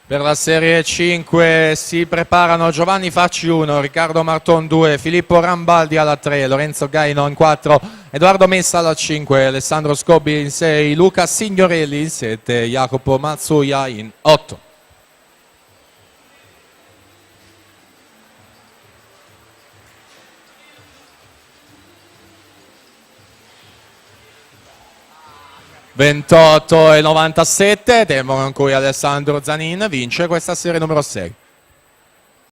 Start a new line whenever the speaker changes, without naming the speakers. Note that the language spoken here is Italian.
Per la Serie 5 si preparano Giovanni Facci 1, Riccardo Marton 2, Filippo Rambaldi alla 3, Lorenzo Gaino in 4, Edoardo Messa alla 5, Alessandro Scobbi in 6, Luca Signorelli in 7, Jacopo Mazzuia in 8. (28:97), tempo con cui Alessandro Zanin vince questa serie numero 6.